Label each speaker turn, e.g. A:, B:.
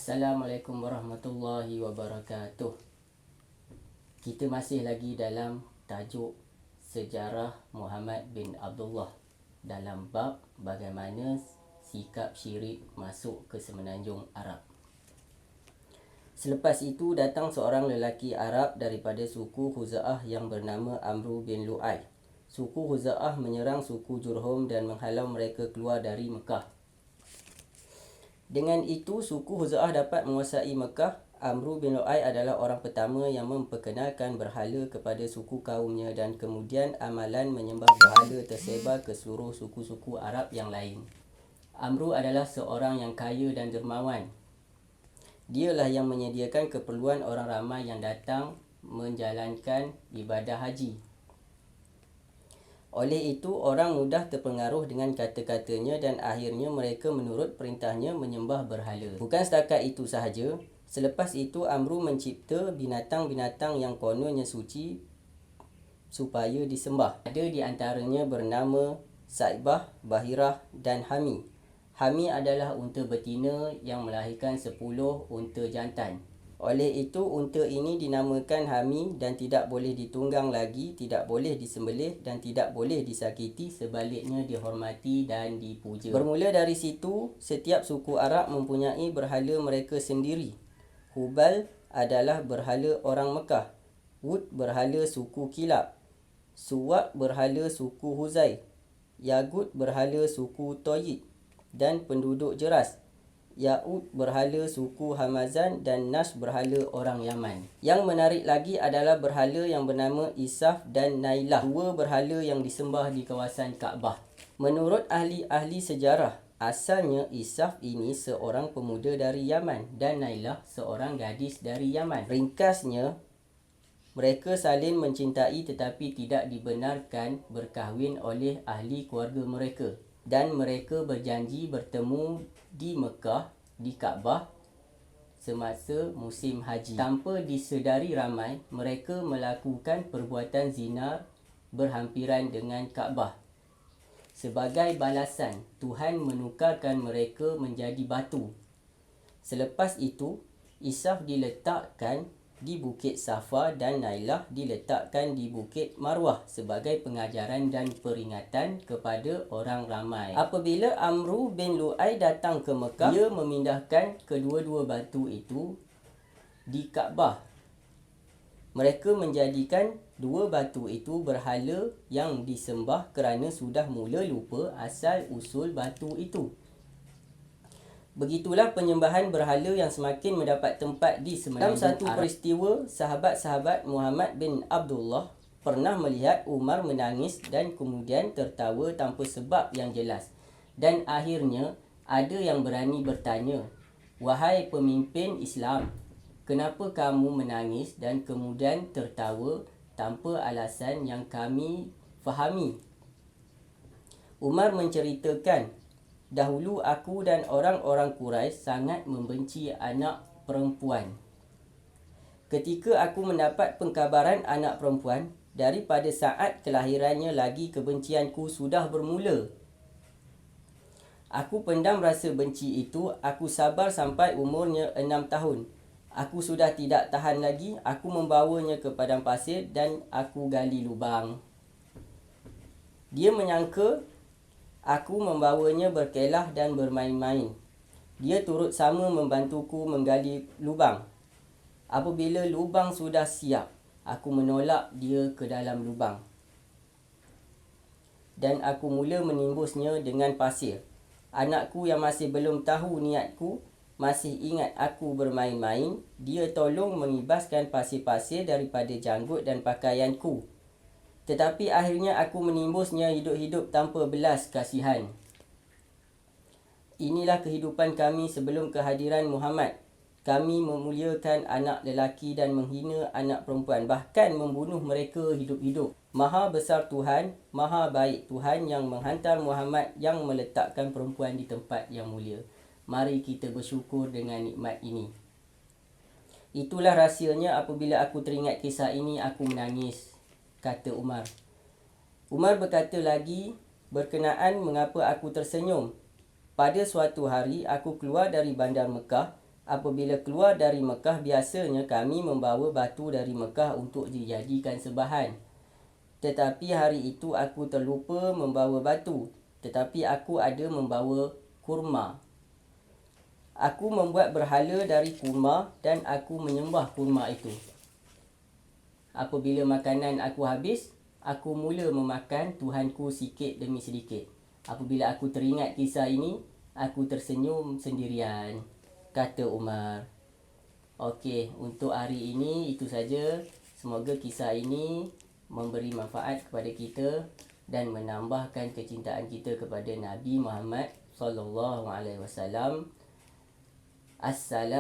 A: Assalamualaikum warahmatullahi wabarakatuh. Kita masih lagi dalam tajuk sejarah Muhammad bin Abdullah dalam bab bagaimana sikap syirik masuk ke semenanjung Arab. Selepas itu datang seorang lelaki Arab daripada suku Khuza'ah yang bernama Amru bin Lu'ay. Suku Khuza'ah menyerang suku Jurhum dan menghalau mereka keluar dari Mekah. Dengan itu, suku Khuza'ah dapat menguasai Mekah. Amru bin Lu'ay adalah orang pertama yang memperkenalkan berhala kepada suku kaumnya dan kemudian amalan menyembah berhala tersebar ke seluruh suku-suku Arab yang lain. Amru adalah seorang yang kaya dan dermawan. Dialah yang menyediakan keperluan orang ramai yang datang menjalankan ibadah haji. Oleh itu, orang mudah terpengaruh dengan kata-katanya dan akhirnya mereka menurut perintahnya menyembah berhala. Bukan setakat itu sahaja, selepas itu Amru mencipta binatang-binatang yang kononnya suci supaya disembah. Ada di antaranya bernama Saibah, Bahirah dan Hami. Hami adalah unta betina yang melahirkan 10 unta jantan. Oleh itu, unta ini dinamakan Hami dan tidak boleh ditunggang lagi, tidak boleh disembelih dan tidak boleh disakiti, sebaliknya dihormati dan dipuja. Bermula dari situ, setiap suku Arab mempunyai berhala mereka sendiri. Hubal adalah berhala orang Mekah, Wud berhala suku Kilab, Suwak berhala suku Huzai, Yagut berhala suku Toyid dan penduduk Jeras, Ya'ud berhala suku Hamazan dan Nash berhala orang Yaman. Yang menarik lagi adalah berhala yang bernama Isaf dan Nailah, dua berhala yang disembah di kawasan Kaabah. Menurut ahli-ahli sejarah, asalnya Isaf ini seorang pemuda dari Yaman dan Nailah seorang gadis dari Yaman. Ringkasnya, mereka saling mencintai tetapi tidak dibenarkan berkahwin oleh ahli keluarga mereka. Dan mereka berjanji bertemu di Mekah, di Kaabah semasa musim haji. Tanpa disedari ramai, mereka melakukan perbuatan zina berhampiran dengan Kaabah. Sebagai balasan, Tuhan menukarkan mereka menjadi batu. Selepas itu, Isaf diletakkan di Bukit Safa dan Nailah diletakkan di Bukit Marwah sebagai pengajaran dan peringatan kepada orang ramai. Apabila Amru bin Lu'ay datang ke Mekah, dia memindahkan kedua-dua batu itu di Kaabah. Mereka menjadikan dua batu itu berhala yang disembah kerana sudah mula lupa asal usul batu itu. Begitulah penyembahan berhala yang semakin mendapat tempat di semenanjung Arab. Dalam satu peristiwa, sahabat-sahabat Muhammad bin Abdullah pernah melihat Umar menangis dan kemudian tertawa tanpa sebab yang jelas. Dan akhirnya ada yang berani bertanya, "Wahai pemimpin Islam, kenapa kamu menangis dan kemudian tertawa tanpa alasan yang kami fahami?" Umar menceritakan, "Dahulu aku dan orang-orang Quraisy sangat membenci anak perempuan. Ketika aku mendapat pengkabaran anak perempuan, daripada saat kelahirannya lagi kebencianku sudah bermula. Aku pendam rasa benci itu, aku sabar sampai umurnya 6 tahun. Aku sudah tidak tahan lagi, aku membawanya ke padang pasir dan aku gali lubang. Dia menyangka aku membawanya berkelah dan bermain-main. Dia turut sama membantuku menggali lubang. Apabila lubang sudah siap, aku menolak dia ke dalam lubang. Dan aku mula menimbusnya dengan pasir. Anakku yang masih belum tahu niatku, masih ingat aku bermain-main, dia tolong mengibaskan pasir-pasir daripada janggut dan pakaianku. Tetapi akhirnya aku menimbusnya hidup-hidup tanpa belas kasihan. Inilah kehidupan kami sebelum kehadiran Muhammad. Kami memuliakan anak lelaki dan menghina anak perempuan, bahkan membunuh mereka hidup-hidup. Maha besar Tuhan, maha baik Tuhan yang menghantar Muhammad yang meletakkan perempuan di tempat yang mulia. Mari kita bersyukur dengan nikmat ini." Itulah rahsianya apabila aku teringat kisah ini, aku menangis, kata Umar. Umar berkata lagi berkenaan mengapa aku tersenyum. Pada suatu hari aku keluar dari bandar Mekah apabila keluar dari Mekah, biasanya kami membawa batu dari Mekah untuk dijadikan sebahan. Tetapi hari itu aku terlupa membawa batu, tetapi aku ada membawa kurma. Aku membuat berhala dari kurma dan aku menyembah kurma itu. Apabila makanan aku habis, aku mula memakan Tuhanku sikit demi sedikit. Apabila aku teringat kisah ini, aku tersenyum sendirian, kata Umar. Okey, untuk hari ini itu saja. Semoga kisah ini memberi manfaat kepada kita dan menambahkan kecintaan kita kepada Nabi Muhammad sallallahu alaihi wasallam. Assalamualaikum.